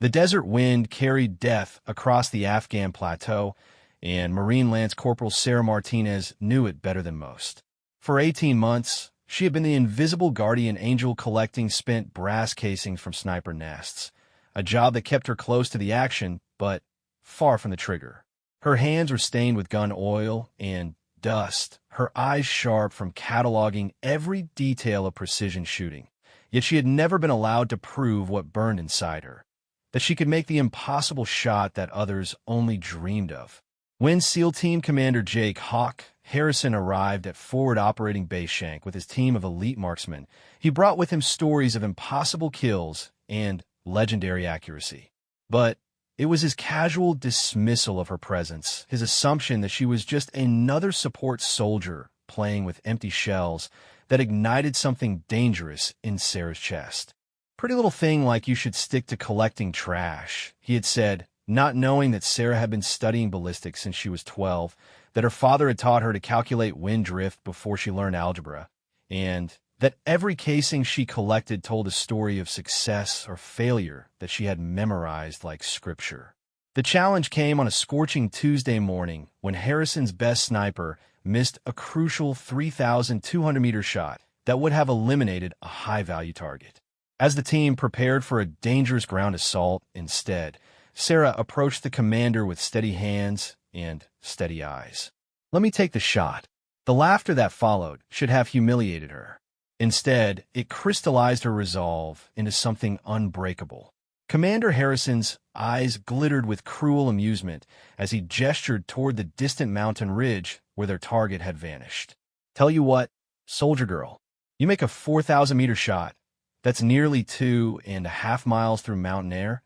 The desert wind carried death across the Afghan plateau, and Marine Lance Corporal Sarah Martinez knew it better than most. For 18 months, she had been the invisible guardian angel collecting spent brass casings from sniper nests, a job that kept her close to the action, but far from the trigger. Her hands were stained with gun oil and dust, her eyes sharp from cataloging every detail of precision shooting. Yet she had never been allowed to prove what burned inside her, that she could make the impossible shot that others only dreamed of. When SEAL Team Commander Jake Hawk Harrison arrived at Forward Operating Base Shank with his team of elite marksmen, he brought with him stories of impossible kills and legendary accuracy. But it was his casual dismissal of her presence, his assumption that she was just another support soldier playing with empty shells, that ignited something dangerous in Sarah's chest. "Pretty little thing like you should stick to collecting trash," he had said, not knowing that Sarah had been studying ballistics since she was 12, that her father had taught her to calculate wind drift before she learned algebra, and that every casing she collected told a story of success or failure that she had memorized like scripture. The challenge came on a scorching Tuesday morning when Harrison's best sniper missed a crucial 3,200-meter shot that would have eliminated a high-value target. As the team prepared for a dangerous ground assault instead, Sarah approached the commander with steady hands and steady eyes. "Let me take the shot." The laughter that followed should have humiliated her. Instead, it crystallized her resolve into something unbreakable. Commander Harrison's eyes glittered with cruel amusement as he gestured toward the distant mountain ridge where their target had vanished. "Tell you what, soldier girl, you make a 4,000-meter shot. That's nearly 2.5 miles through mountain air,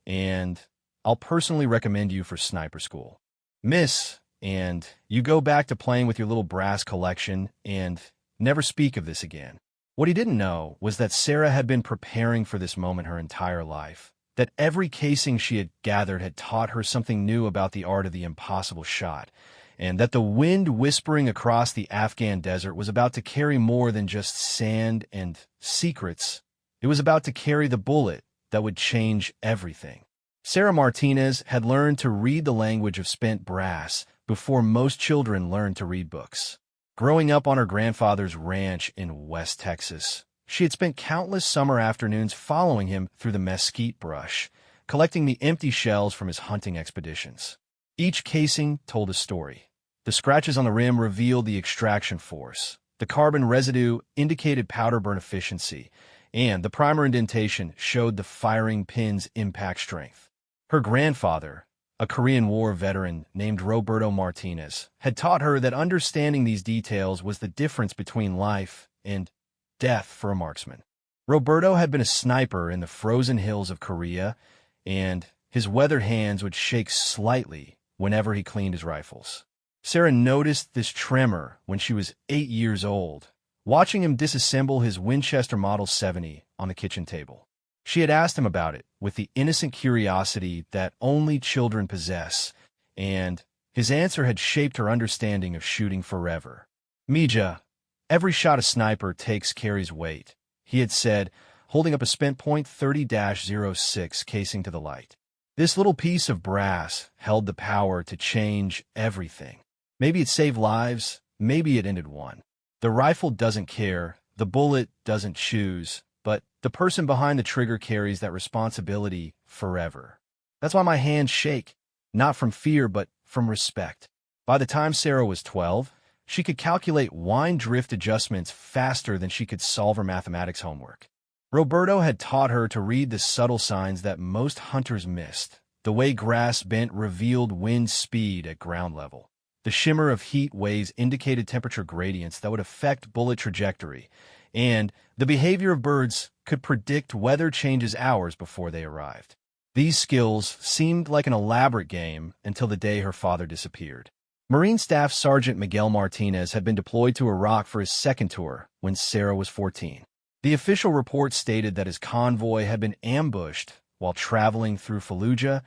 and I'll personally recommend you for sniper school. Miss, and you go back to playing with your little brass collection and never speak of this again." What he didn't know was that Sarah had been preparing for this moment her entire life, that every casing she had gathered had taught her something new about the art of the impossible shot, and that the wind whispering across the Afghan desert was about to carry more than just sand and secrets. It was about to carry the bullet that would change everything. Sarah Martinez had learned to read the language of spent brass before most children learned to read books. Growing up on her grandfather's ranch in West Texas, she had spent countless summer afternoons following him through the mesquite brush, collecting the empty shells from his hunting expeditions. Each casing told a story. The scratches on the rim revealed the extraction force. The carbon residue indicated powder burn efficiency, and the primer indentation showed the firing pin's impact strength. Her grandfather, a Korean War veteran named Roberto Martinez, had taught her that understanding these details was the difference between life and death for a marksman. Roberto had been a sniper in the frozen hills of Korea, and his weathered hands would shake slightly whenever he cleaned his rifles. Sarah noticed this tremor when she was 8 years old, watching him disassemble his Winchester Model 70 on the kitchen table. She had asked him about it with the innocent curiosity that only children possess, and his answer had shaped her understanding of shooting forever. "Mija, every shot a sniper takes carries weight," he had said, holding up a spent .30-06 casing to the light. This little piece of brass held the power to change everything. Maybe it saved lives, maybe it ended one. The rifle doesn't care, the bullet doesn't choose, but the person behind the trigger carries that responsibility forever. That's why my hands shake, not from fear, but from respect. By the time Sarah was 12, she could calculate wind drift adjustments faster than she could solve her mathematics homework. Roberto had taught her to read the subtle signs that most hunters missed. The way grass bent revealed wind speed at ground level. The shimmer of heat waves indicated temperature gradients that would affect bullet trajectory, and the behavior of birds could predict weather changes hours before they arrived. These skills seemed like an elaborate game until the day her father disappeared. Marine Staff Sergeant Miguel Martinez had been deployed to Iraq for his second tour when Sarah was 14. The official report stated that his convoy had been ambushed while traveling through Fallujah,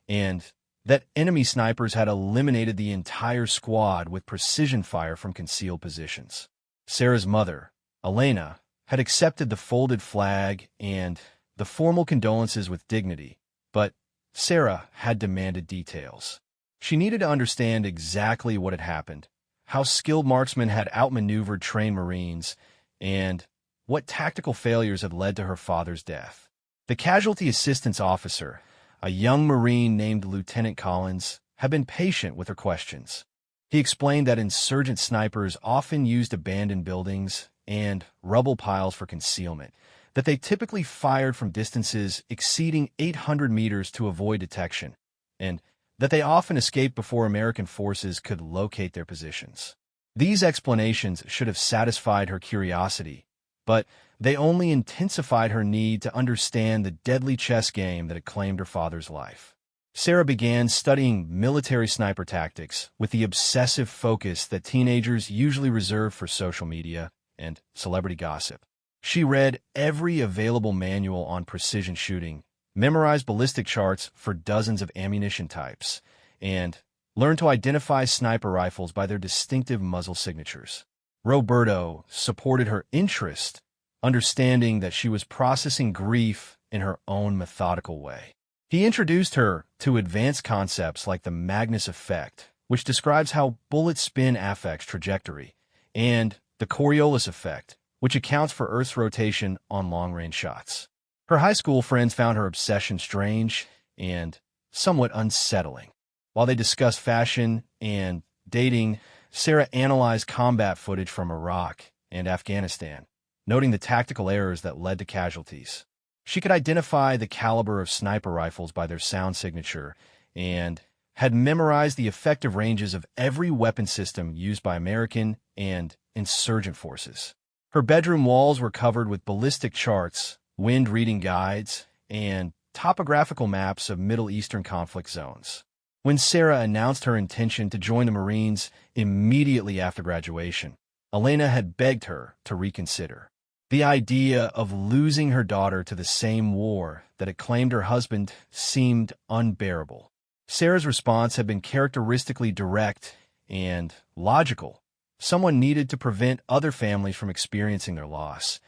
and that enemy snipers had eliminated the entire squad with precision fire from concealed positions. Sarah's mother, Elena, had accepted the folded flag and the formal condolences with dignity, But Sarah had demanded details. She needed to understand exactly what had happened, how skilled marksmen had outmaneuvered trained Marines, and what tactical failures had led to her father's death. The casualty assistance officer, a young Marine named Lieutenant Collins, had been patient with her questions. He explained that insurgent snipers often used abandoned buildings and rubble piles for concealment, that they typically fired from distances exceeding 800 meters to avoid detection, and that they often escaped before American forces could locate their positions. These explanations should have satisfied her curiosity, but they only intensified her need to understand the deadly chess game that had claimed her father's life. Sarah began studying military sniper tactics with the obsessive focus that teenagers usually reserve for social media and celebrity gossip. She read every available manual on precision shooting, memorized ballistic charts for dozens of ammunition types, and learned to identify sniper rifles by their distinctive muzzle signatures. Roberto supported her interest, understanding that she was processing grief in her own methodical way. He introduced her to advanced concepts like the Magnus effect, which describes how bullets spin affects trajectory, and the Coriolis effect, which accounts for Earth's rotation on long-range shots. Her high school friends found her obsession strange and somewhat unsettling. While they discussed fashion and dating, Sarah analyzed combat footage from Iraq and Afghanistan, noting the tactical errors that led to casualties. She could identify the caliber of sniper rifles by their sound signature and had memorized the effective ranges of every weapon system used by American and insurgent forces. Her bedroom walls were covered with ballistic charts, wind-reading guides, and topographical maps of Middle Eastern conflict zones. When Sarah announced her intention to join the Marines immediately after graduation, Elena had begged her to reconsider. The idea of losing her daughter to the same war that had claimed her husband seemed unbearable. Sarah's response had been characteristically direct and logical. Someone needed to prevent other families from experiencing their loss,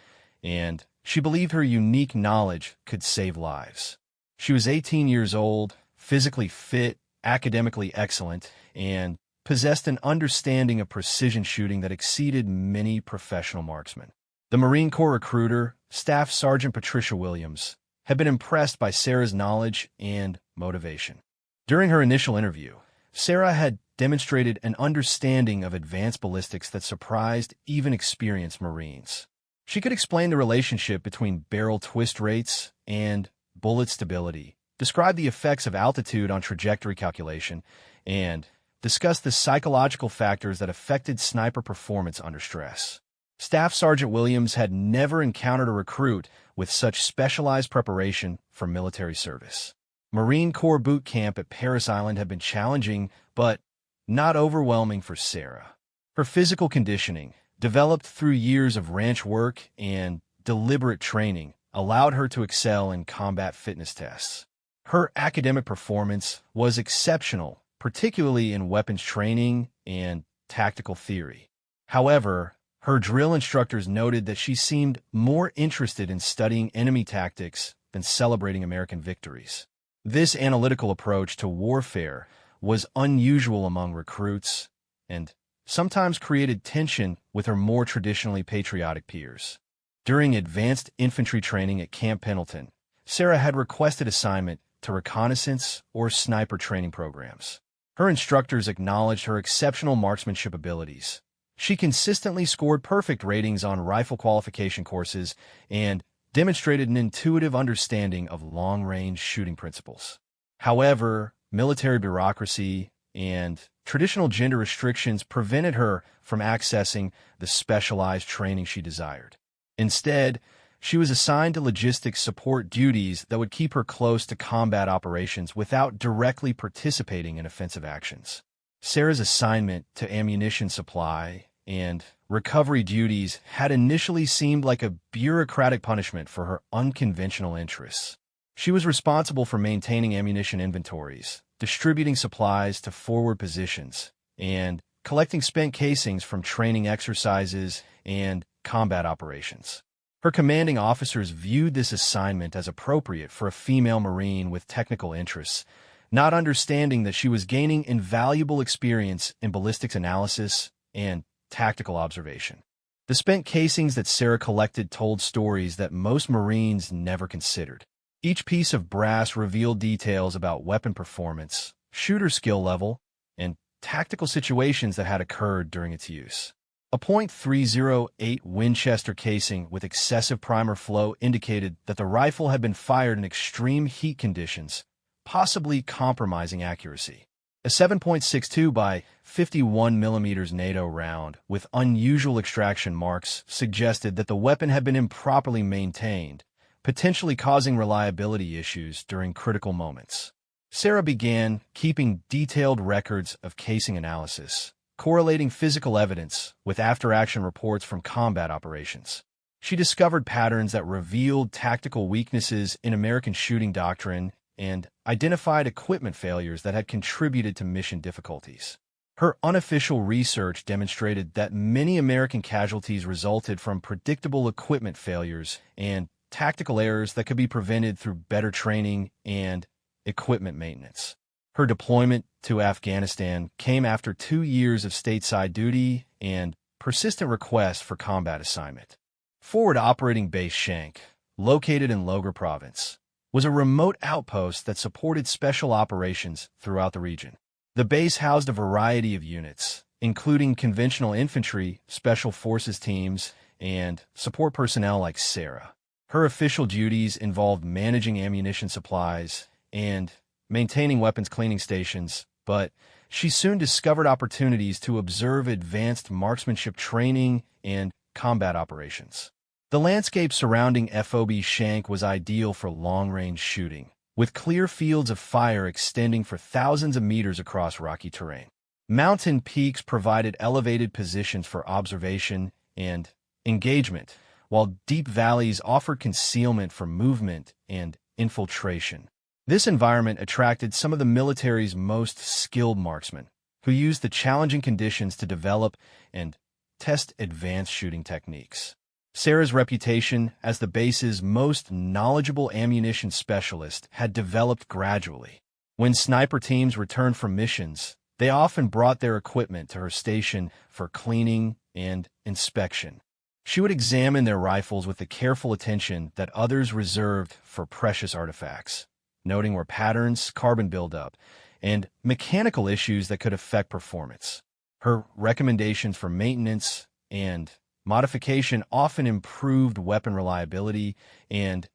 and she believed her unique knowledge could save lives. She was 18 years old, physically fit, academically excellent, and possessed an understanding of precision shooting that exceeded many professional marksmen. The Marine Corps recruiter, Staff Sergeant Patricia Williams, had been impressed by Sarah's knowledge and motivation. During her initial interview, Sarah had demonstrated an understanding of advanced ballistics that surprised even experienced Marines. She could explain the relationship between barrel twist rates and bullet stability, describe the effects of altitude on trajectory calculation, and discuss the psychological factors that affected sniper performance under stress. Staff Sergeant Williams had never encountered a recruit with such specialized preparation for military service. Marine Corps boot camp at Parris Island had been challenging, but not overwhelming for Sarah. Her physical conditioning, developed through years of ranch work and deliberate training, allowed her to excel in combat fitness tests. Her academic performance was exceptional, particularly in weapons training and tactical theory. However, her drill instructors noted that she seemed more interested in studying enemy tactics than celebrating American victories. This analytical approach to warfare was unusual among recruits and sometimes created tension with her more traditionally patriotic peers. During advanced infantry training at Camp Pendleton, Sarah had requested assignment to reconnaissance or sniper training programs. Her instructors acknowledged her exceptional marksmanship abilities. She consistently scored perfect ratings on rifle qualification courses and demonstrated an intuitive understanding of long-range shooting principles. However, military bureaucracy and traditional gender restrictions prevented her from accessing the specialized training she desired. Instead, she was assigned to logistics support duties that would keep her close to combat operations without directly participating in offensive actions. Sarah's assignment to ammunition supply and recovery duties had initially seemed like a bureaucratic punishment for her unconventional interests. She was responsible for maintaining ammunition inventories, distributing supplies to forward positions, and collecting spent casings from training exercises and combat operations. Her commanding officers viewed this assignment as appropriate for a female Marine with technical interests, not understanding that she was gaining invaluable experience in ballistics analysis and tactical observation. The spent casings that Sarah collected told stories that most Marines never considered. Each piece of brass revealed details about weapon performance, shooter skill level, and tactical situations that had occurred during its use. A .308 Winchester casing with excessive primer flow indicated that the rifle had been fired in extreme heat conditions, possibly compromising accuracy. A 7.62 by 51 mm NATO round with unusual extraction marks suggested that the weapon had been improperly maintained, potentially causing reliability issues during critical moments. Sarah began keeping detailed records of casing analysis, correlating physical evidence with after-action reports from combat operations. She discovered patterns that revealed tactical weaknesses in American shooting doctrine and identified equipment failures that had contributed to mission difficulties. Her unofficial research demonstrated that many American casualties resulted from predictable equipment failures and tactical errors that could be prevented through better training and equipment maintenance. Her deployment to Afghanistan came after 2 years of stateside duty and persistent requests for combat assignment. Forward Operating Base Shank, located in Logar Province, was a remote outpost that supported special operations throughout the region. The base housed a variety of units, including conventional infantry, special forces teams, and support personnel like Sarah. Her official duties involved managing ammunition supplies and maintaining weapons cleaning stations, but she soon discovered opportunities to observe advanced marksmanship training and combat operations. The landscape surrounding FOB Shank was ideal for long-range shooting, with clear fields of fire extending for thousands of meters across rocky terrain. Mountain peaks provided elevated positions for observation and engagement, while deep valleys offered concealment for movement and infiltration. This environment attracted some of the military's most skilled marksmen, who used the challenging conditions to develop and test advanced shooting techniques. Sarah's reputation as the base's most knowledgeable ammunition specialist had developed gradually. When sniper teams returned from missions, they often brought their equipment to her station for cleaning and inspection. She would examine their rifles with the careful attention that others reserved for precious artifacts, noting where patterns, carbon buildup, and mechanical issues that could affect performance. Her recommendations for maintenance and modification often improved weapon reliability and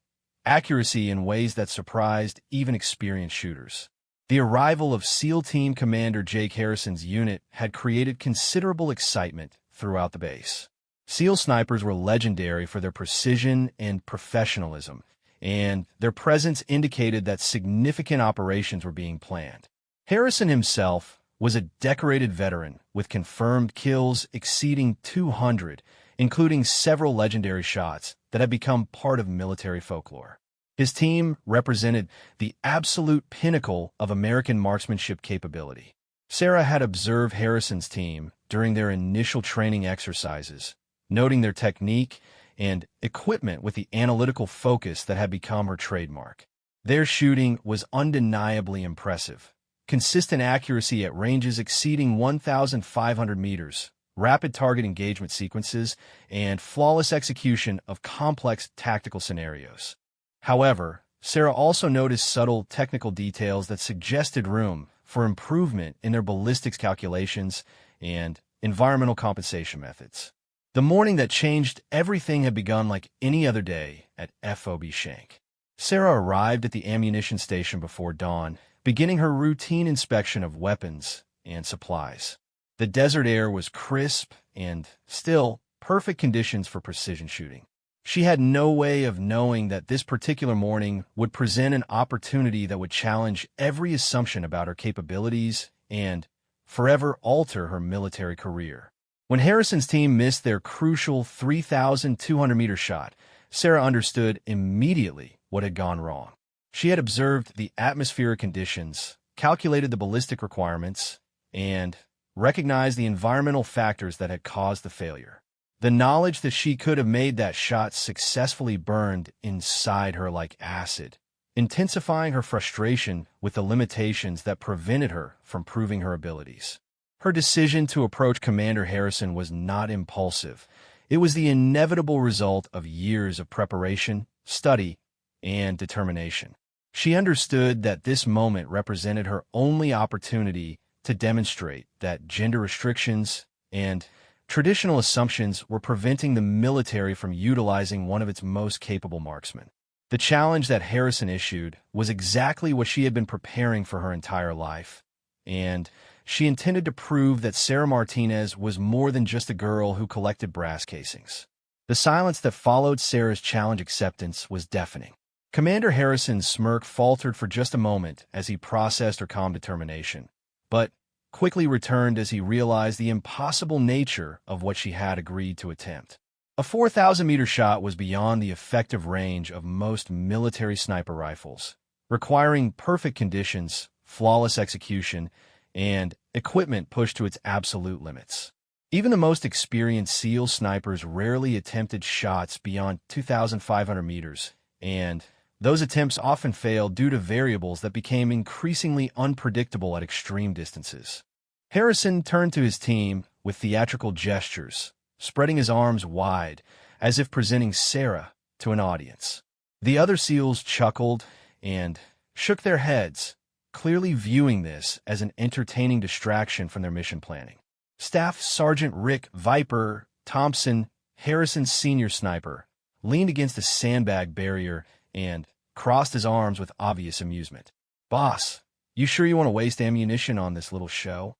accuracy in ways that surprised even experienced shooters. The arrival of SEAL Team Commander Jake Harrison's unit had created considerable excitement throughout the base. SEAL snipers were legendary for their precision and professionalism, and their presence indicated that significant operations were being planned. Harrison himself was a decorated veteran with confirmed kills exceeding 200, including several legendary shots that had become part of military folklore. His team represented the absolute pinnacle of American marksmanship capability. Sarah had observed Harrison's team during their initial training exercises, noting their technique and equipment with the analytical focus that had become her trademark. Their shooting was undeniably impressive. Consistent accuracy at ranges exceeding 1,500 meters, rapid target engagement sequences, and flawless execution of complex tactical scenarios. However, Sarah also noticed subtle technical details that suggested room for improvement in their ballistics calculations and environmental compensation methods. The morning that changed everything had begun like any other day at FOB Shank. Sarah arrived at the ammunition station before dawn, beginning her routine inspection of weapons and supplies. The desert air was crisp and still perfect conditions for precision shooting. She had no way of knowing that this particular morning would present an opportunity that would challenge every assumption about her capabilities and forever alter her military career. When Harrison's team missed their crucial 3,200-meter shot, Sarah understood immediately what had gone wrong. She had observed the atmospheric conditions, calculated the ballistic requirements, and recognized the environmental factors that had caused the failure. The knowledge that she could have made that shot successfully burned inside her like acid, intensifying her frustration with the limitations that prevented her from proving her abilities. Her decision to approach Commander Harrison was not impulsive. It was the inevitable result of years of preparation, study, and determination. She understood that this moment represented her only opportunity to demonstrate that gender restrictions and traditional assumptions were preventing the military from utilizing one of its most capable marksmen. The challenge that Harrison issued was exactly what she had been preparing for her entire life, and she intended to prove that Sarah Martinez was more than just a girl who collected brass casings. The silence that followed Sarah's challenge acceptance was deafening. Commander Harrison's smirk faltered for just a moment as he processed her calm determination, but quickly returned as he realized the impossible nature of what she had agreed to attempt. A 4,000-meter shot was beyond the effective range of most military sniper rifles, requiring perfect conditions, flawless execution, and equipment pushed to its absolute limits. Even the most experienced SEAL snipers rarely attempted shots beyond 2,500 meters, and those attempts often failed due to variables that became increasingly unpredictable at extreme distances. Harrison turned to his team with theatrical gestures, spreading his arms wide, as if presenting Sarah to an audience. The other SEALs chuckled and shook their heads, clearly viewing this as an entertaining distraction from their mission planning. Staff Sergeant Rick Viper Thompson, Harrison's senior sniper, leaned against a sandbag barrier and crossed his arms with obvious amusement. "Boss, you sure you want to waste ammunition on this little show?"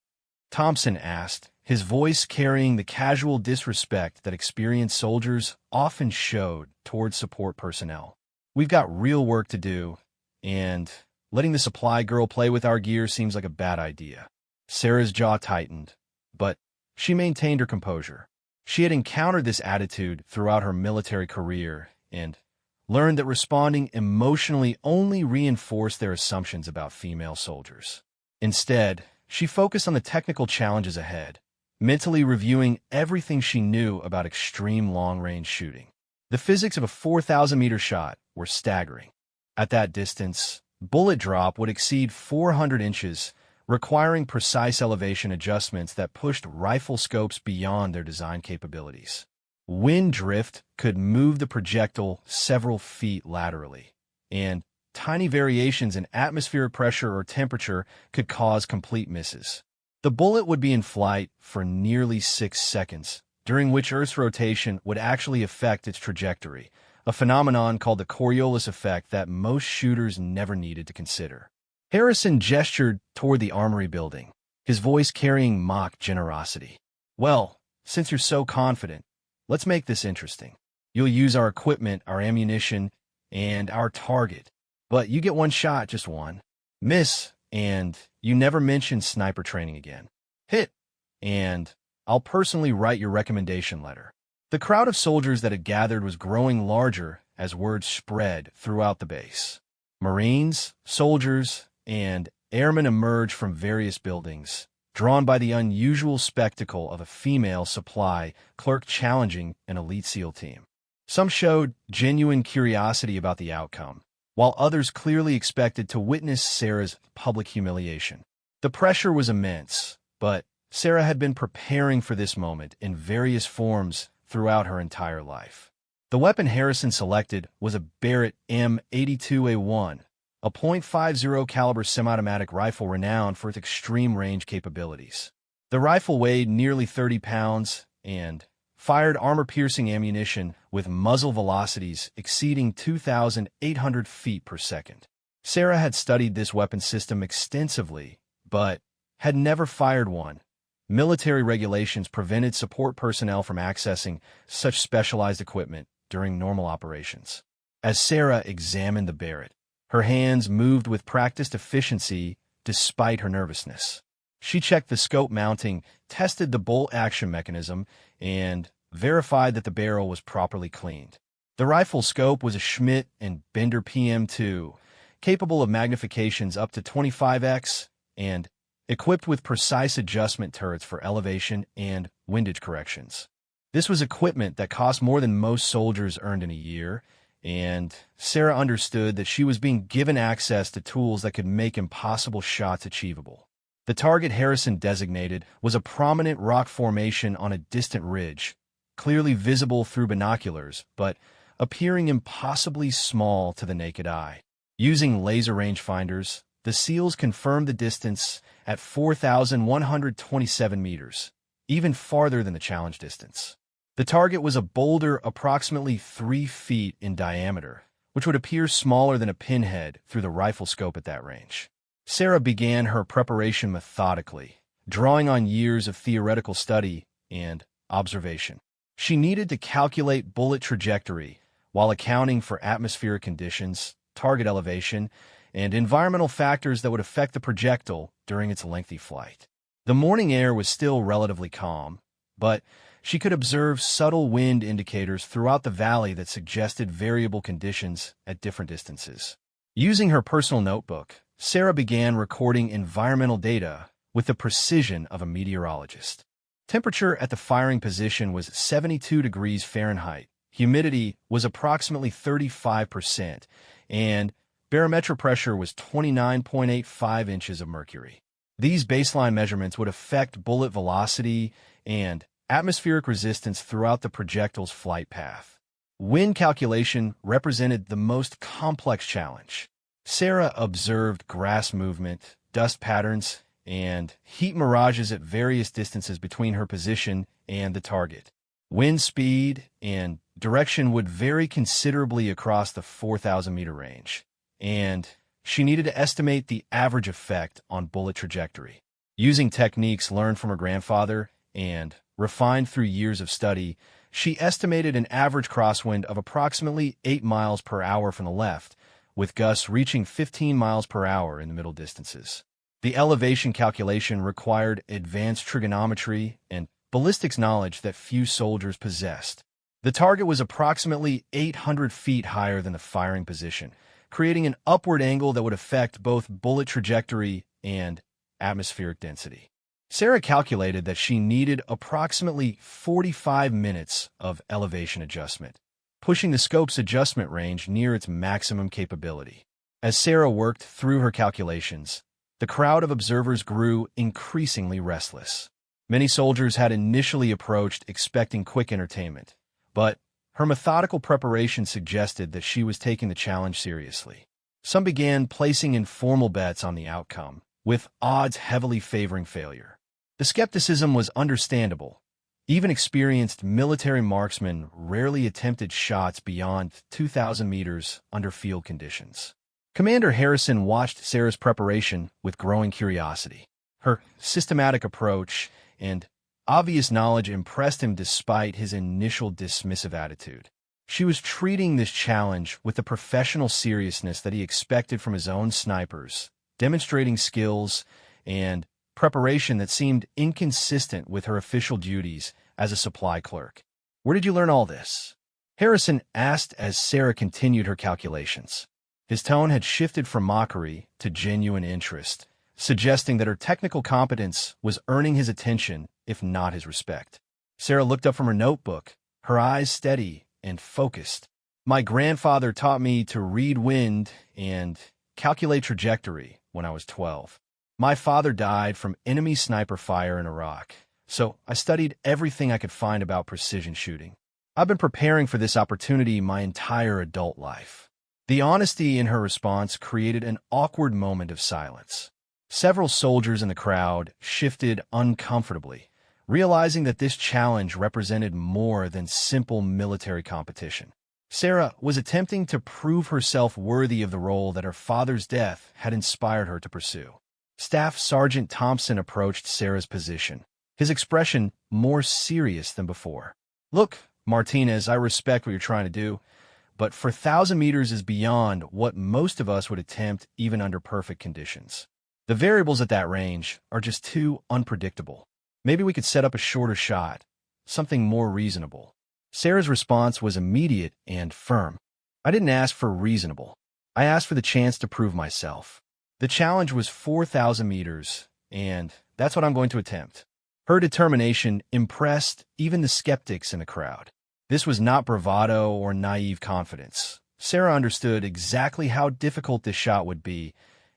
Thompson asked, his voice carrying the casual disrespect that experienced soldiers often showed towards support personnel. "We've got real work to do, and letting the supply girl play with our gear seems like a bad idea." Sarah's jaw tightened, but she maintained her composure. She had encountered this attitude throughout her military career and learned that responding emotionally only reinforced their assumptions about female soldiers. Instead, she focused on the technical challenges ahead, mentally reviewing everything she knew about extreme long-range shooting. The physics of a 4,000-meter shot were staggering. At that distance, bullet drop would exceed 400 inches, requiring precise elevation adjustments that pushed rifle scopes beyond their design capabilities. Wind drift could move the projectile several feet laterally, and tiny variations in atmospheric pressure or temperature could cause complete misses. The bullet would be in flight for nearly 6 seconds, during which Earth's rotation would actually affect its trajectory, a phenomenon called the Coriolis effect that most shooters never needed to consider. Harrison gestured toward the armory building, his voice carrying mock generosity. "Well, since you're so confident, let's make this interesting. You'll use our equipment, our ammunition, and our target. But you get one shot, just one. Miss, and you never mention sniper training again. Hit, and I'll personally write your recommendation letter." The crowd of soldiers that had gathered was growing larger as word spread throughout the base. Marines, soldiers, and airmen emerged from various buildings, drawn by the unusual spectacle of a female supply clerk challenging an elite SEAL team. Some showed genuine curiosity about the outcome, while others clearly expected to witness Sarah's public humiliation. The pressure was immense, but Sarah had been preparing for this moment in various forms throughout her entire life. The weapon Harrison selected was a Barrett M82A1, a .50 caliber semi-automatic rifle renowned for its extreme range capabilities. The rifle weighed nearly 30 pounds and fired armor-piercing ammunition with muzzle velocities exceeding 2,800 feet per second. Sarah had studied this weapon system extensively, but had never fired one. Military regulations prevented support personnel from accessing such specialized equipment during normal operations. As Sarah examined the Barrett, her hands moved with practiced efficiency despite her nervousness. She checked the scope mounting, tested the bolt action mechanism, and verified that the barrel was properly cleaned. The rifle scope was a Schmidt and Bender PM2, capable of magnifications up to 25x and equipped with precise adjustment turrets for elevation and windage corrections. This was equipment that cost more than most soldiers earned in a year, and Sarah understood that she was being given access to tools that could make impossible shots achievable. The target Harrison designated was a prominent rock formation on a distant ridge, clearly visible through binoculars, but appearing impossibly small to the naked eye. Using laser rangefinders, the SEALs confirmed the distance at 4,127 meters, even farther than the challenge distance. The target was a boulder approximately 3 feet in diameter, which would appear smaller than a pinhead through the rifle scope at that range. Sarah began her preparation methodically, drawing on years of theoretical study and observation. She needed to calculate bullet trajectory while accounting for atmospheric conditions, target elevation, and environmental factors that would affect the projectile during its lengthy flight. The morning air was still relatively calm, but she could observe subtle wind indicators throughout the valley that suggested variable conditions at different distances. Using her personal notebook, Sarah began recording environmental data with the precision of a meteorologist. Temperature at the firing position was 72 degrees Fahrenheit, humidity was approximately 35%, and barometric pressure was 29.85 inches of mercury. These baseline measurements would affect bullet velocity and atmospheric resistance throughout the projectile's flight path. Wind calculation represented the most complex challenge. Sarah observed grass movement, dust patterns, and heat mirages at various distances between her position and the target. Wind speed and direction would vary considerably across the 4,000-meter range, and she needed to estimate the average effect on bullet trajectory. Using techniques learned from her grandfather and refined through years of study, she estimated an average crosswind of approximately 8 miles per hour from the left, with gusts reaching 15 miles per hour in the middle distances. The elevation calculation required advanced trigonometry and ballistics knowledge that few soldiers possessed. The target was approximately 800 feet higher than the firing position, creating an upward angle that would affect both bullet trajectory and atmospheric density. Sarah calculated that she needed approximately 45 minutes of elevation adjustment, pushing the scope's adjustment range near its maximum capability. As Sarah worked through her calculations, the crowd of observers grew increasingly restless. Many soldiers had initially approached expecting quick entertainment, but her methodical preparation suggested that she was taking the challenge seriously. Some began placing informal bets on the outcome, with odds heavily favoring failure. The skepticism was understandable. Even experienced military marksmen rarely attempted shots beyond 2,000 meters under field conditions. Commander Harrison watched Sarah's preparation with growing curiosity. Her systematic approach and obvious knowledge impressed him despite his initial dismissive attitude. She was treating this challenge with the professional seriousness that he expected from his own snipers, demonstrating skills and preparation that seemed inconsistent with her official duties as a supply clerk. "Where did you learn all this?" Harrison asked as Sarah continued her calculations. His tone had shifted from mockery to genuine interest, suggesting that her technical competence was earning his attention, if not his respect. Sarah looked up from her notebook, her eyes steady and focused. "My grandfather taught me to read wind and calculate trajectory when I was 12. My father died from enemy sniper fire in Iraq, so I studied everything I could find about precision shooting. I've been preparing for this opportunity my entire adult life." The honesty in her response created an awkward moment of silence. Several soldiers in the crowd shifted uncomfortably, realizing that this challenge represented more than simple military competition. Sarah was attempting to prove herself worthy of the role that her father's death had inspired her to pursue. Staff Sergeant Thompson approached Sarah's position, his expression more serious than before. "Look, Martinez, I respect what you're trying to do, but 4,000 meters is beyond what most of us would attempt even under perfect conditions. The variables at that range are just too unpredictable. Maybe we could set up a shorter shot, something more reasonable." Sarah's response was immediate and firm. "I didn't ask for reasonable. I asked for the chance to prove myself. The challenge was 4,000 meters, and that's what I'm going to attempt. Her determination impressed even the skeptics in the crowd. This was not bravado or naive confidence. Sarah understood exactly how difficult this shot would be,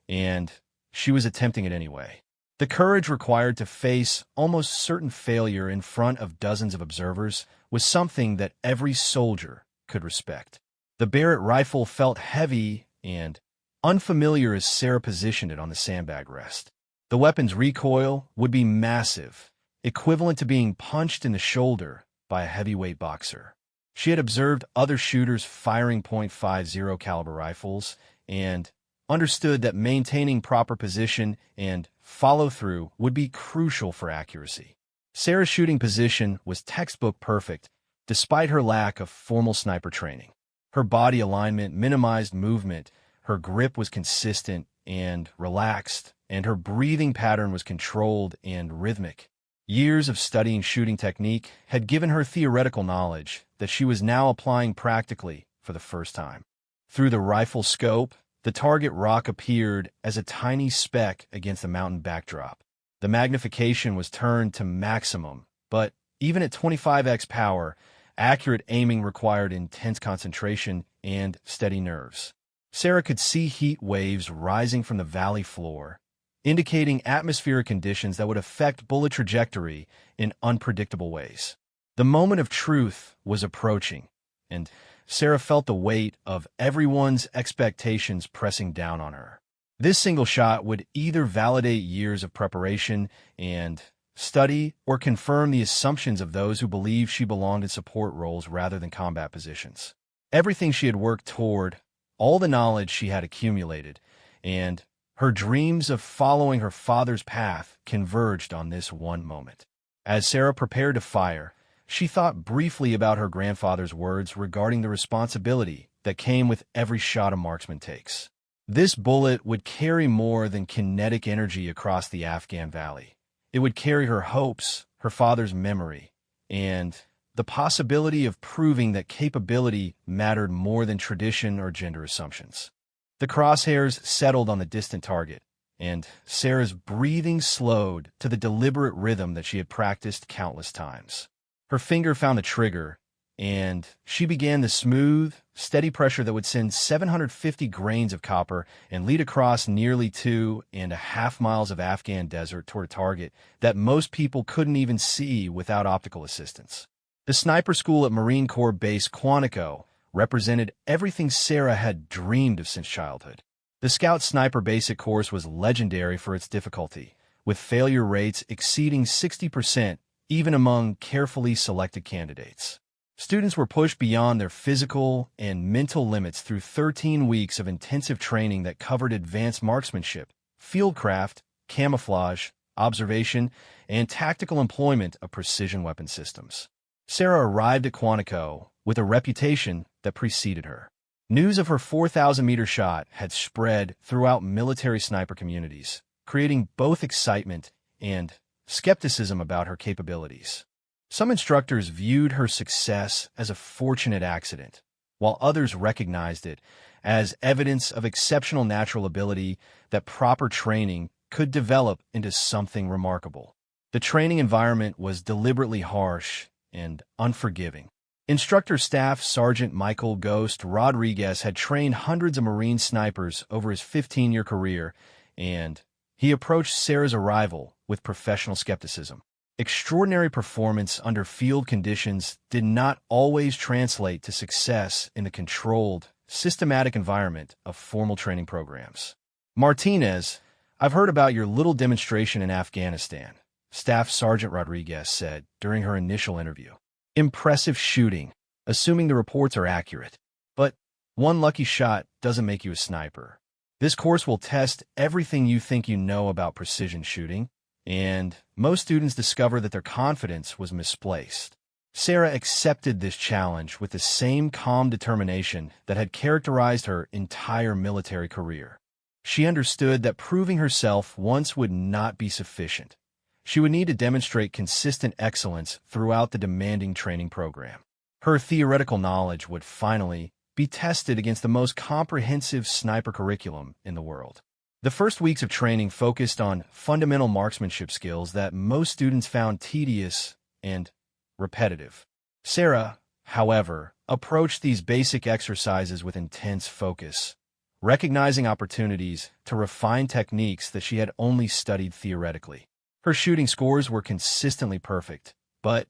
and she was attempting it anyway. The courage required to face almost certain failure in front of dozens of observers was something that every soldier could respect. The Barrett rifle felt heavy and unfamiliar as Sarah positioned it on the sandbag rest. The weapon's recoil would be massive, equivalent to being punched in the shoulder by a heavyweight boxer. She had observed other shooters firing .50 caliber rifles and understood that maintaining proper position and follow-through would be crucial for accuracy. Sarah's shooting position was textbook perfect, despite her lack of formal sniper training. Her body alignment minimized movement, her grip was consistent and relaxed, and her breathing pattern was controlled and rhythmic. Years of studying shooting technique had given her theoretical knowledge that she was now applying practically for the first time. Through the rifle scope, the target rock appeared as a tiny speck against the mountain backdrop. The magnification was turned to maximum, but even at 25x power, accurate aiming required intense concentration and steady nerves. Sarah could see heat waves rising from the valley floor, indicating atmospheric conditions that would affect bullet trajectory in unpredictable ways. The moment of truth was approaching, and Sarah felt the weight of everyone's expectations pressing down on her. This single shot would either validate years of preparation and study or confirm the assumptions of those who believed she belonged in support roles rather than combat positions. Everything she had worked toward, all the knowledge she had accumulated, and her dreams of following her father's path converged on this one moment. As Sarah prepared to fire, she thought briefly about her grandfather's words regarding the responsibility that came with every shot a marksman takes. This bullet would carry more than kinetic energy across the Afghan valley. It would carry her hopes, her father's memory, and the possibility of proving that capability mattered more than tradition or gender assumptions. The crosshairs settled on the distant target, and Sarah's breathing slowed to the deliberate rhythm that she had practiced countless times. Her finger found the trigger, and she began the smooth, steady pressure that would send 750 grains of copper and lead across nearly 2.5 miles of Afghan desert toward a target that most people couldn't even see without optical assistance. The sniper school at Marine Corps Base Quantico represented everything Sarah had dreamed of since childhood. The Scout Sniper Basic course was legendary for its difficulty, with failure rates exceeding 60% even among carefully selected candidates. Students were pushed beyond their physical and mental limits through 13 weeks of intensive training that covered advanced marksmanship, fieldcraft, camouflage, observation, and tactical employment of precision weapon systems. Sarah arrived at Quantico with a reputation that preceded her. News of her 4,000-meter shot had spread throughout military sniper communities, creating both excitement and skepticism about her capabilities. Some instructors viewed her success as a fortunate accident, while others recognized it as evidence of exceptional natural ability that proper training could develop into something remarkable. The training environment was deliberately harsh and unforgiving. Instructor Staff Sergeant Michael Ghost Rodriguez had trained hundreds of Marine snipers over his 15-year career, and he approached Sarah's arrival with professional skepticism. Extraordinary performance under field conditions did not always translate to success in the controlled, systematic environment of formal training programs. Martinez, I've heard about your little demonstration in Afghanistan, Staff Sergeant Rodriguez said during her initial interview. Impressive shooting, assuming the reports are accurate. But one lucky shot doesn't make you a sniper. This course will test everything you think you know about precision shooting, and most students discover that their confidence was misplaced. Sarah accepted this challenge with the same calm determination that had characterized her entire military career. She understood that proving herself once would not be sufficient. She would need to demonstrate consistent excellence throughout the demanding training program. Her theoretical knowledge would finally be tested against the most comprehensive sniper curriculum in the world. The first weeks of training focused on fundamental marksmanship skills that most students found tedious and repetitive. Sarah, however, approached these basic exercises with intense focus, recognizing opportunities to refine techniques that she had only studied theoretically. Her shooting scores were consistently perfect, but,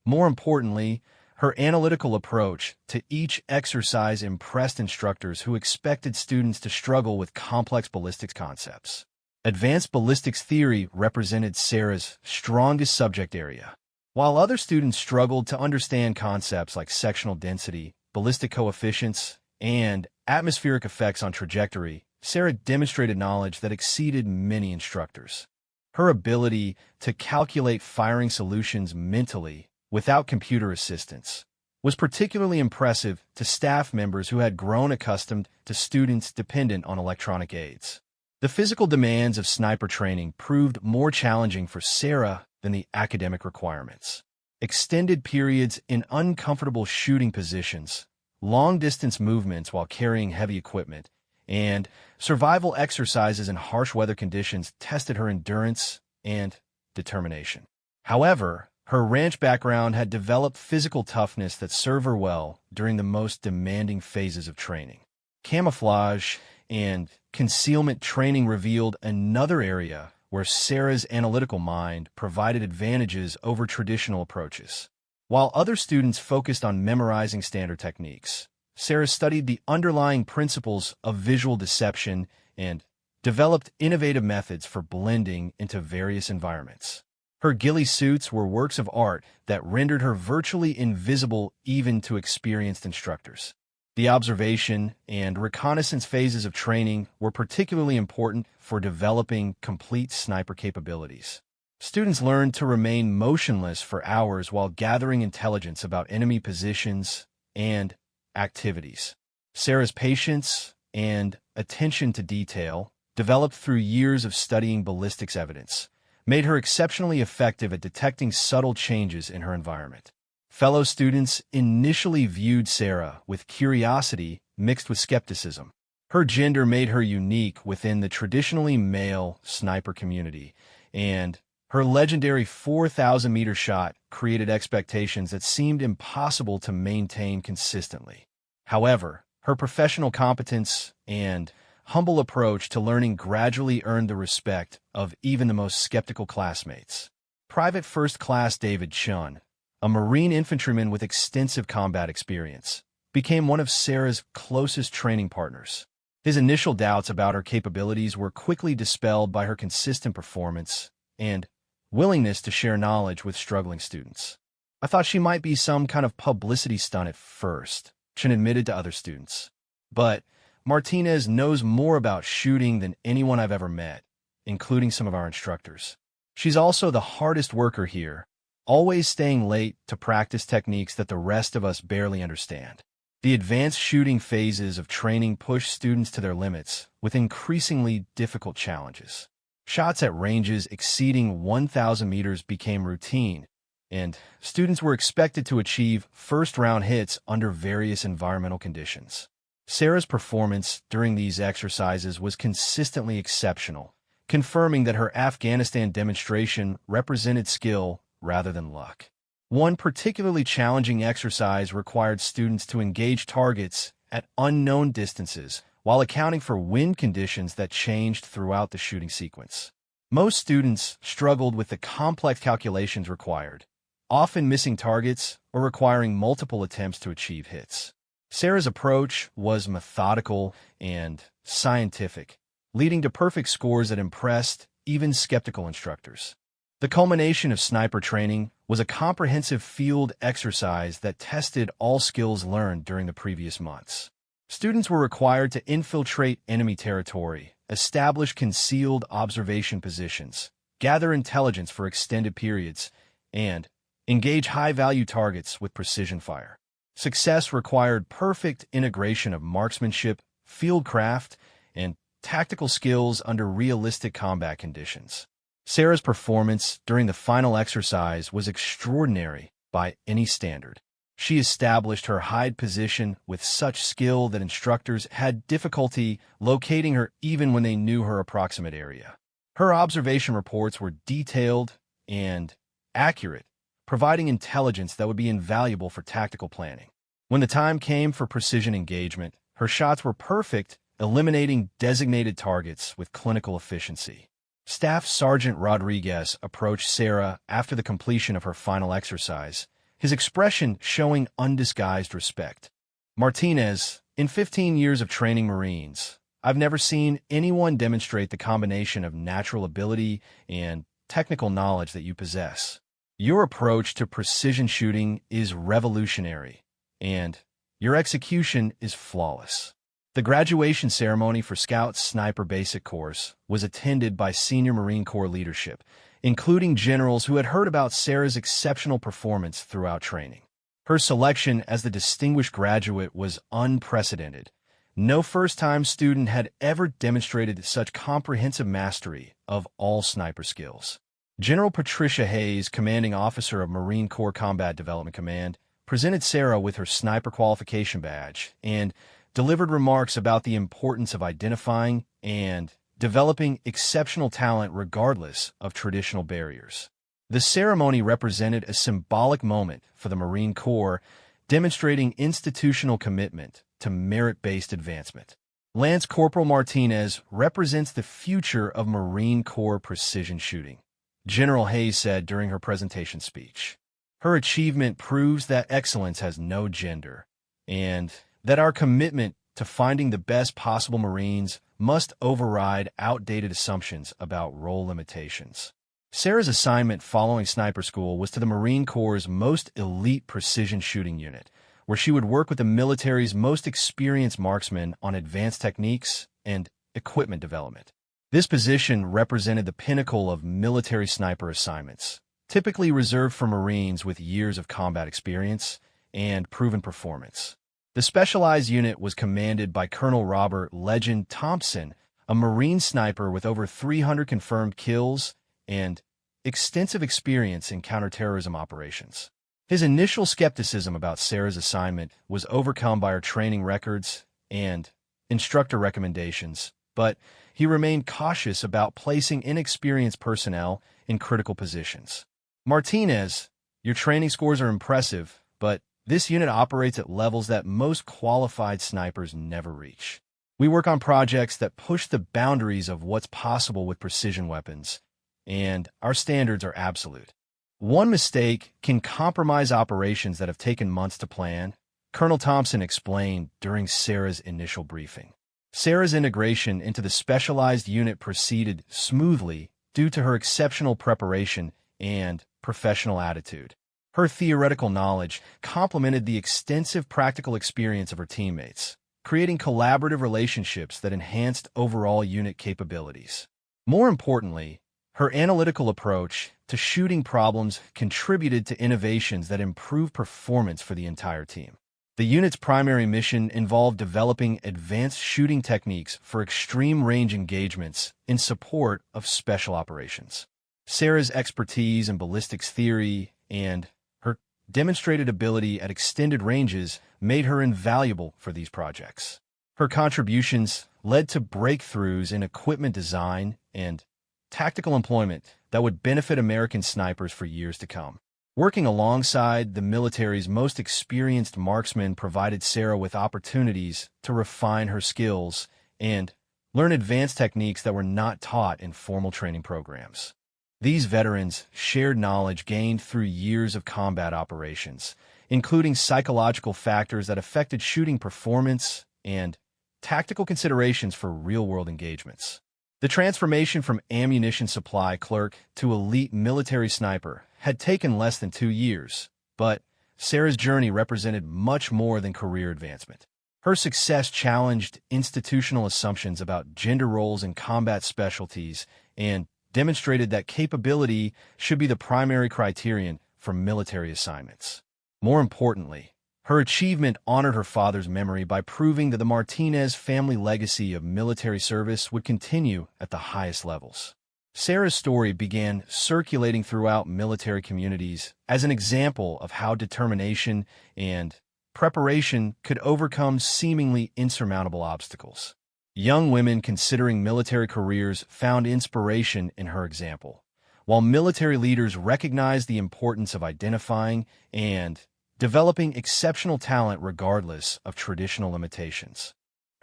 more importantly, her analytical approach to each exercise impressed instructors who expected students to struggle with complex ballistics concepts. Advanced ballistics theory represented Sarah's strongest subject area. While other students struggled to understand concepts like sectional density, ballistic coefficients, and atmospheric effects on trajectory, Sarah demonstrated knowledge that exceeded many instructors. Her ability to calculate firing solutions mentally without computer assistance was particularly impressive to staff members who had grown accustomed to students dependent on electronic aids. The physical demands of sniper training proved more challenging for Sarah than the academic requirements. Extended periods in uncomfortable shooting positions, long-distance movements while carrying heavy equipment, and survival exercises in harsh weather conditions tested her endurance and determination. However, her ranch background had developed physical toughness that served her well during the most demanding phases of training. Camouflage and concealment training revealed another area where Sarah's analytical mind provided advantages over traditional approaches. While other students focused on memorizing standard techniques, Sarah studied the underlying principles of visual deception and developed innovative methods for blending into various environments. Her ghillie suits were works of art that rendered her virtually invisible even to experienced instructors. The observation and reconnaissance phases of training were particularly important for developing complete sniper capabilities. Students learned to remain motionless for hours while gathering intelligence about enemy positions and activities. Sarah's patience and attention to detail, developed through years of studying ballistics evidence, made her exceptionally effective at detecting subtle changes in her environment. Fellow students initially viewed Sarah with curiosity mixed with skepticism. Her gender made her unique within the traditionally male sniper community, and her legendary 4,000-meter shot created expectations that seemed impossible to maintain consistently. However, her professional competence and humble approach to learning gradually earned the respect of even the most skeptical classmates. Private First Class David Chun, a Marine infantryman with extensive combat experience, became one of Sarah's closest training partners. His initial doubts about her capabilities were quickly dispelled by her consistent performance and willingness to share knowledge with struggling students. "I thought she might be some kind of publicity stunt at first," Chun admitted to other students. "But Martinez knows more about shooting than anyone I've ever met, including some of our instructors. She's also the hardest worker here, always staying late to practice techniques that the rest of us barely understand." The advanced shooting phases of training pushed students to their limits with increasingly difficult challenges. Shots at ranges exceeding 1,000 meters became routine, and students were expected to achieve first-round hits under various environmental conditions. Sarah's performance during these exercises was consistently exceptional, confirming that her Afghanistan demonstration represented skill rather than luck. One particularly challenging exercise required students to engage targets at unknown distances while accounting for wind conditions that changed throughout the shooting sequence. Most students struggled with the complex calculations required, often missing targets or requiring multiple attempts to achieve hits. Sarah's approach was methodical and scientific, leading to perfect scores that impressed even skeptical instructors. The culmination of sniper training was a comprehensive field exercise that tested all skills learned during the previous months. Students were required to infiltrate enemy territory, establish concealed observation positions, gather intelligence for extended periods, and engage high-value targets with precision fire. Success required perfect integration of marksmanship, fieldcraft, and tactical skills under realistic combat conditions. Sarah's performance during the final exercise was extraordinary by any standard. She established her hide position with such skill that instructors had difficulty locating her even when they knew her approximate area. Her observation reports were detailed and accurate, providing intelligence that would be invaluable for tactical planning. When the time came for precision engagement, her shots were perfect, eliminating designated targets with clinical efficiency. Staff Sergeant Rodriguez approached Sarah after the completion of her final exercise, his expression showing undisguised respect. "Martinez, in 15 years of training Marines, I've never seen anyone demonstrate the combination of natural ability and technical knowledge that you possess. Your approach to precision shooting is revolutionary, and your execution is flawless." The graduation ceremony for Scouts Sniper Basic Course was attended by senior Marine Corps leadership, including generals who had heard about Sarah's exceptional performance throughout training. Her selection as the distinguished graduate was unprecedented. No first-time student had ever demonstrated such comprehensive mastery of all sniper skills. General Patricia Hayes, commanding officer of Marine Corps Combat Development Command, presented Sarah with her sniper qualification badge and delivered remarks about the importance of identifying and developing exceptional talent regardless of traditional barriers. The ceremony represented a symbolic moment for the Marine Corps, demonstrating institutional commitment to merit-based advancement. Lance Corporal Martinez represents the future of Marine Corps precision shooting, General Hayes said during her presentation speech. Her achievement proves that excellence has no gender, and that our commitment to finding the best possible Marines must override outdated assumptions about role limitations. Sarah's assignment following sniper school was to the Marine Corps' most elite precision shooting unit, where she would work with the military's most experienced marksmen on advanced techniques and equipment development. This position represented the pinnacle of military sniper assignments, typically reserved for Marines with years of combat experience and proven performance. The specialized unit was commanded by Colonel Robert Legend Thompson, a Marine sniper with over 300 confirmed kills and extensive experience in counterterrorism operations. His initial skepticism about Sarah's assignment was overcome by her training records and instructor recommendations, but he remained cautious about placing inexperienced personnel in critical positions. "Martinez, your training scores are impressive, but this unit operates at levels that most qualified snipers never reach. We work on projects that push the boundaries of what's possible with precision weapons, and our standards are absolute. One mistake can compromise operations that have taken months to plan," Colonel Thompson explained during Sarah's initial briefing. Sarah's integration into the specialized unit proceeded smoothly due to her exceptional preparation and professional attitude. Her theoretical knowledge complemented the extensive practical experience of her teammates, creating collaborative relationships that enhanced overall unit capabilities. More importantly, her analytical approach to shooting problems contributed to innovations that improved performance for the entire team. The unit's primary mission involved developing advanced shooting techniques for extreme range engagements in support of special operations. Sarah's expertise in ballistics theory and her demonstrated ability at extended ranges made her invaluable for these projects. Her contributions led to breakthroughs in equipment design and tactical employment that would benefit American snipers for years to come. Working alongside the military's most experienced marksmen provided Sarah with opportunities to refine her skills and learn advanced techniques that were not taught in formal training programs. These veterans shared knowledge gained through years of combat operations, including psychological factors that affected shooting performance and tactical considerations for real-world engagements. The transformation from ammunition supply clerk to elite military sniper had taken less than 2 years, but Sarah's journey represented much more than career advancement. Her success challenged institutional assumptions about gender roles in combat specialties and demonstrated that capability should be the primary criterion for military assignments. More importantly, her achievement honored her father's memory by proving that the Martinez family legacy of military service would continue at the highest levels. Sarah's story began circulating throughout military communities as an example of how determination and preparation could overcome seemingly insurmountable obstacles. Young women considering military careers found inspiration in her example, while military leaders recognized the importance of identifying and developing exceptional talent regardless of traditional limitations.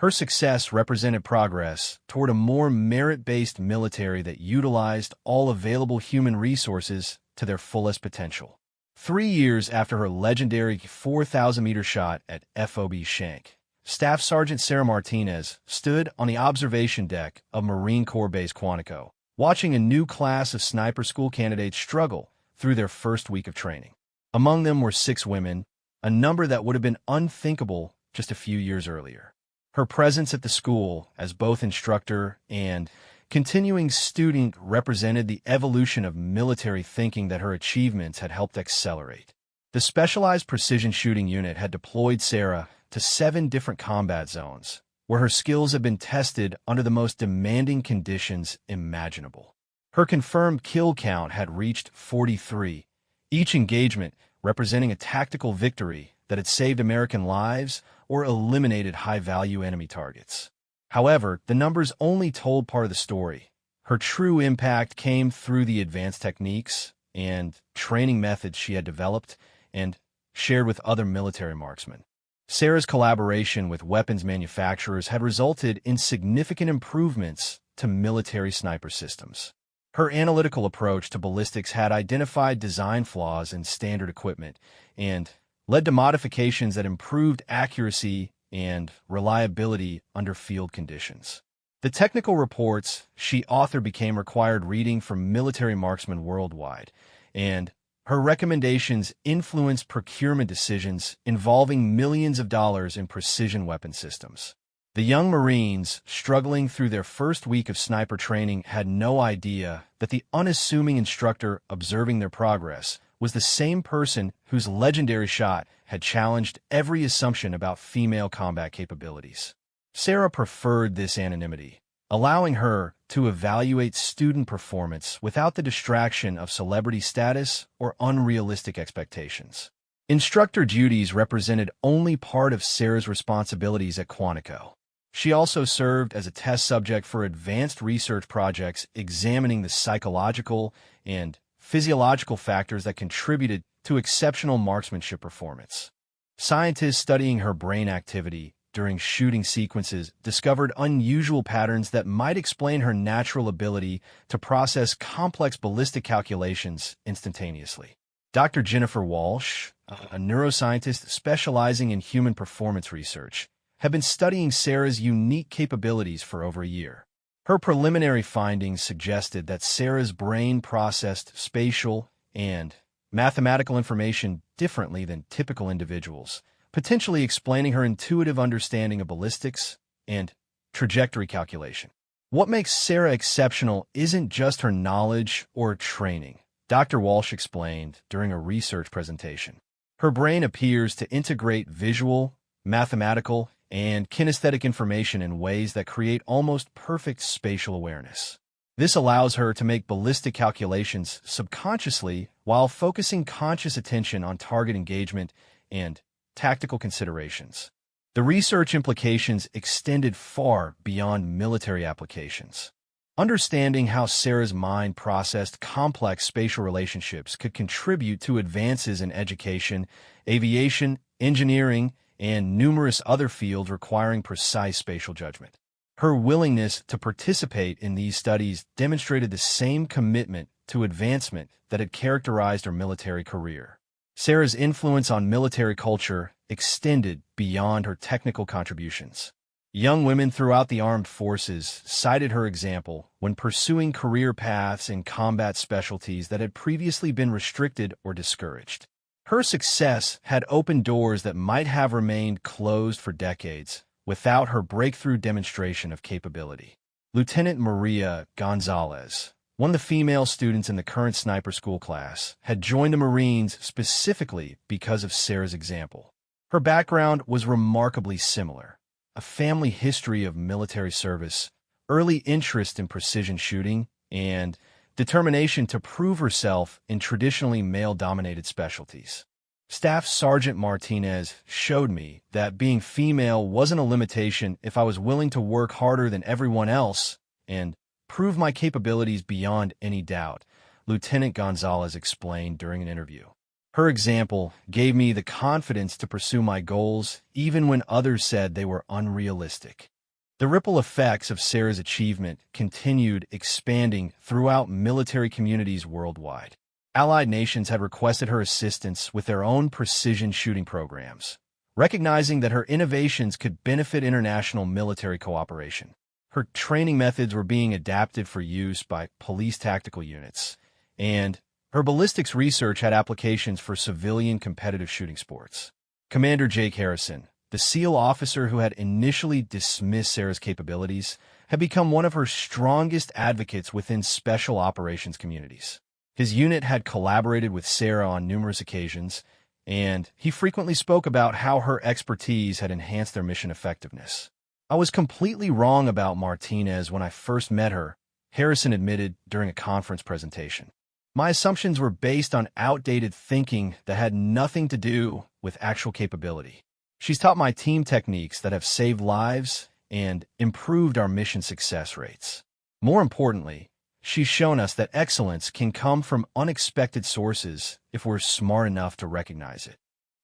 Her success represented progress toward a more merit-based military that utilized all available human resources to their fullest potential. 3 years after her legendary 4,000-meter shot at FOB Shank, Staff Sergeant Sarah Martinez stood on the observation deck of Marine Corps Base Quantico, watching a new class of sniper school candidates struggle through their first week of training. Among them were 6 women, a number that would have been unthinkable just a few years earlier. Her presence at the school as both instructor and continuing student represented the evolution of military thinking that her achievements had helped accelerate. The Specialized Precision Shooting Unit had deployed Sarah to 7 different combat zones, where her skills had been tested under the most demanding conditions imaginable. Her confirmed kill count had reached 43, each engagement representing a tactical victory that had saved American lives or eliminated high-value enemy targets. However, the numbers only told part of the story. Her true impact came through the advanced techniques and training methods she had developed and shared with other military marksmen. Sarah's collaboration with weapons manufacturers had resulted in significant improvements to military sniper systems. Her analytical approach to ballistics had identified design flaws in standard equipment and led to modifications that improved accuracy and reliability under field conditions. The technical reports she authored became required reading for military marksmen worldwide, and her recommendations influenced procurement decisions involving millions of dollars in precision weapon systems. The young Marines, struggling through their first week of sniper training, had no idea that the unassuming instructor observing their progress was the same person whose legendary shot had challenged every assumption about female combat capabilities. Sarah preferred this anonymity, allowing her to evaluate student performance without the distraction of celebrity status or unrealistic expectations. Instructor duties represented only part of Sarah's responsibilities at Quantico. She also served as a test subject for advanced research projects examining the psychological and physiological factors that contributed to exceptional marksmanship performance. Scientists studying her brain activity during shooting sequences discovered unusual patterns that might explain her natural ability to process complex ballistic calculations instantaneously. Dr. Jennifer Walsh, a neuroscientist specializing in human performance research, had been studying Sarah's unique capabilities for over a year. Her preliminary findings suggested that Sarah's brain processed spatial and mathematical information differently than typical individuals, potentially explaining her intuitive understanding of ballistics and trajectory calculation. What makes Sarah exceptional isn't just her knowledge or training, Dr. Walsh explained during a research presentation. Her brain appears to integrate visual, mathematical, and kinesthetic information in ways that create almost perfect spatial awareness. This allows her to make ballistic calculations subconsciously while focusing conscious attention on target engagement and tactical considerations. The research implications extended far beyond military applications. Understanding how Sarah's mind processed complex spatial relationships could contribute to advances in education, aviation, engineering, and numerous other fields requiring precise spatial judgment. Her willingness to participate in these studies demonstrated the same commitment to advancement that had characterized her military career. Sarah's influence on military culture extended beyond her technical contributions. Young women throughout the armed forces cited her example when pursuing career paths in combat specialties that had previously been restricted or discouraged. Her success had opened doors that might have remained closed for decades without her breakthrough demonstration of capability. Lieutenant Maria Gonzalez, one of the female students in the current sniper school class, had joined the Marines specifically because of Sarah's example. Her background was remarkably similar: a family history of military service, early interest in precision shooting, and determination to prove herself in traditionally male-dominated specialties. Staff Sergeant Martinez showed me that being female wasn't a limitation if I was willing to work harder than everyone else and prove my capabilities beyond any doubt, Lieutenant Gonzalez explained during an interview. Her example gave me the confidence to pursue my goals even when others said they were unrealistic. The ripple effects of Sarah's achievement continued expanding throughout military communities worldwide. Allied nations had requested her assistance with their own precision shooting programs, recognizing that her innovations could benefit international military cooperation. Her training methods were being adapted for use by police tactical units, and her ballistics research had applications for civilian competitive shooting sports. Commander Jake Harrison, the SEAL officer who had initially dismissed Sarah's capabilities, had become one of her strongest advocates within special operations communities. His unit had collaborated with Sarah on numerous occasions, and he frequently spoke about how her expertise had enhanced their mission effectiveness. I was completely wrong about Martinez when I first met her, Harrison admitted during a conference presentation. My assumptions were based on outdated thinking that had nothing to do with actual capability. She's taught my team techniques that have saved lives and improved our mission success rates. More importantly, she's shown us that excellence can come from unexpected sources if we're smart enough to recognize it.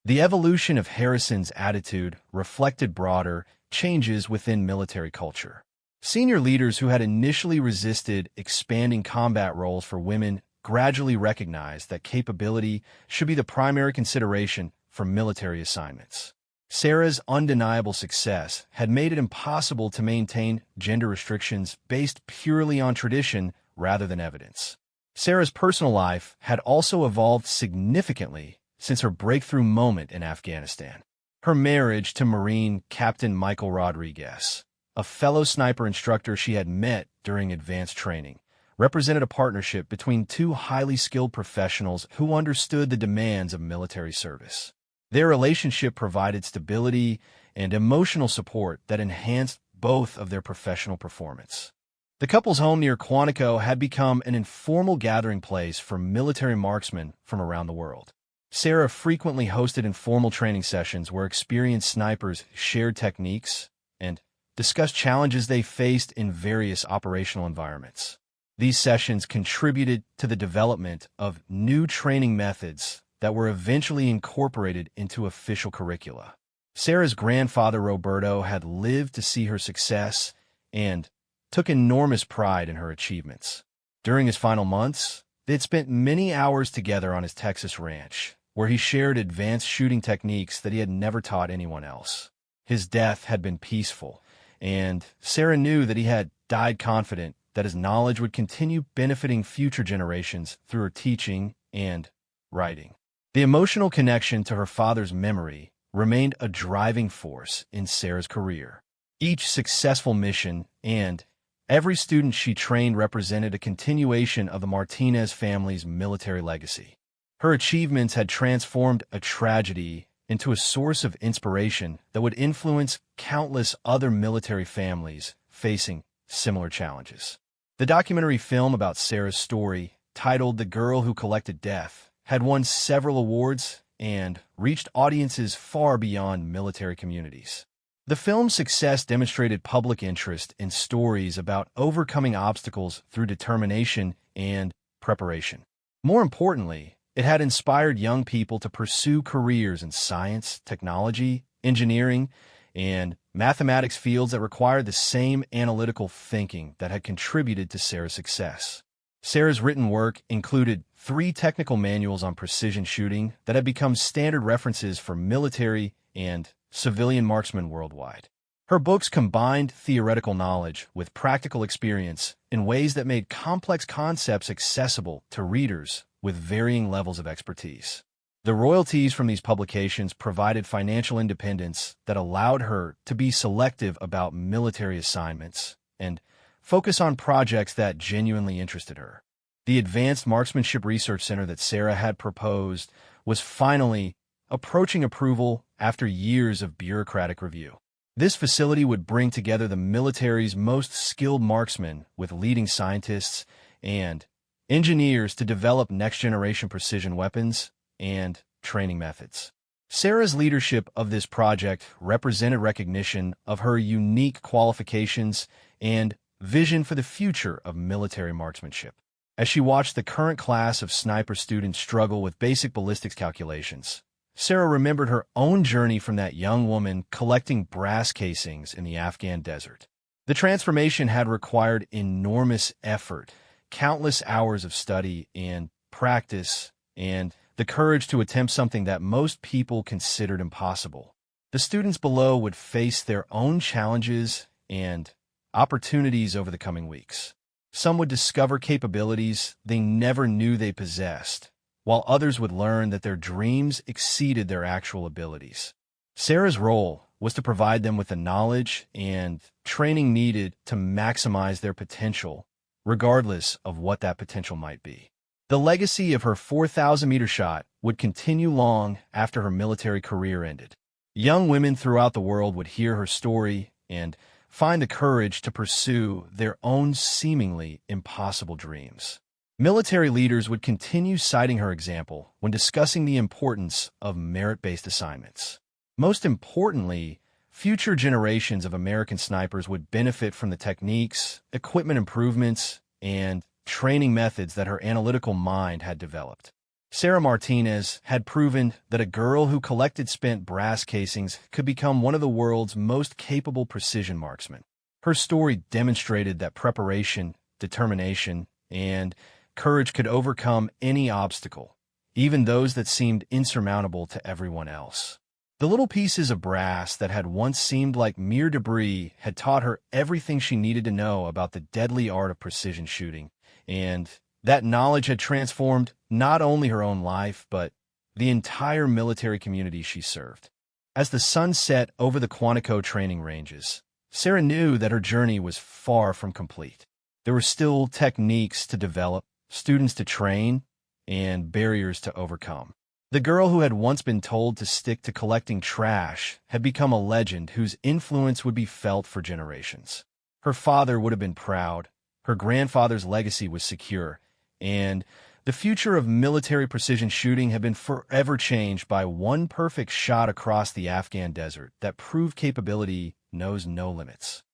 The evolution of Harrison's attitude reflected broader changes within military culture. Senior leaders who had initially resisted expanding combat roles for women gradually recognized that capability should be the primary consideration for military assignments. Sarah's undeniable success had made it impossible to maintain gender restrictions based purely on tradition rather than evidence. Sarah's personal life had also evolved significantly since her breakthrough moment in Afghanistan. Her marriage to Marine Captain Michael Rodriguez, a fellow sniper instructor she had met during advanced training, represented a partnership between two highly skilled professionals who understood the demands of military service. Their relationship provided stability and emotional support that enhanced both of their professional performance. The couple's home near Quantico had become an informal gathering place for military marksmen from around the world. Sarah frequently hosted informal training sessions where experienced snipers shared techniques and discussed challenges they faced in various operational environments. These sessions contributed to the development of new training methods that were eventually incorporated into official curricula. Sarah's grandfather, Roberto, had lived to see her success and took enormous pride in her achievements. During his final months, they had spent many hours together on his Texas ranch, where he shared advanced shooting techniques that he had never taught anyone else. His death had been peaceful, and Sarah knew that he had died confident that his knowledge would continue benefiting future generations through her teaching and writing. The emotional connection to her father's memory remained a driving force in Sarah's career. Each successful mission and every student she trained represented a continuation of the Martinez family's military legacy. Her achievements had transformed a tragedy into a source of inspiration that would influence countless other military families facing similar challenges. The documentary film about Sarah's story, titled The Girl Who Collected Death, had won several awards and reached audiences far beyond military communities. The film's success demonstrated public interest in stories about overcoming obstacles through determination and preparation. More importantly, it had inspired young people to pursue careers in science, technology, engineering, and mathematics fields that required the same analytical thinking that had contributed to Sarah's success. Sarah's written work included 3 technical manuals on precision shooting that have become standard references for military and civilian marksmen worldwide. Her books combined theoretical knowledge with practical experience in ways that made complex concepts accessible to readers with varying levels of expertise. The royalties from these publications provided financial independence that allowed her to be selective about military assignments and focus on projects that genuinely interested her. The Advanced Marksmanship Research Center that Sarah had proposed was finally approaching approval after years of bureaucratic review. This facility would bring together the military's most skilled marksmen with leading scientists and engineers to develop next-generation precision weapons and training methods. Sarah's leadership of this project represented recognition of her unique qualifications and vision for the future of military marksmanship. As she watched the current class of sniper students struggle with basic ballistics calculations, Sarah remembered her own journey from that young woman collecting brass casings in the Afghan desert. The transformation had required enormous effort, countless hours of study and practice, and the courage to attempt something that most people considered impossible. The students below would face their own challenges and opportunities over the coming weeks. Some would discover capabilities they never knew they possessed, while others would learn that their dreams exceeded their actual abilities. Sarah's role was to provide them with the knowledge and training needed to maximize their potential, regardless of what that potential might be. The legacy of her 4,000-meter shot would continue long after her military career ended. Young women throughout the world would hear her story and find the courage to pursue their own seemingly impossible dreams. Military leaders would continue citing her example when discussing the importance of merit-based assignments. Most importantly, future generations of American snipers would benefit from the techniques, equipment improvements, and training methods that her analytical mind had developed. Sarah Martinez had proven that a girl who collected spent brass casings could become one of the world's most capable precision marksmen. Her story demonstrated that preparation, determination, and courage could overcome any obstacle, even those that seemed insurmountable to everyone else. The little pieces of brass that had once seemed like mere debris had taught her everything she needed to know about the deadly art of precision shooting, and that knowledge had transformed not only her own life, but the entire military community she served. As the sun set over the Quantico training ranges, Sarah knew that her journey was far from complete. There were still techniques to develop, students to train, and barriers to overcome. The girl who had once been told to stick to collecting trash had become a legend whose influence would be felt for generations. Her father would have been proud, her grandfather's legacy was secure, and the future of military precision shooting had been forever changed by one perfect shot across the Afghan desert that proved capability knows no limits.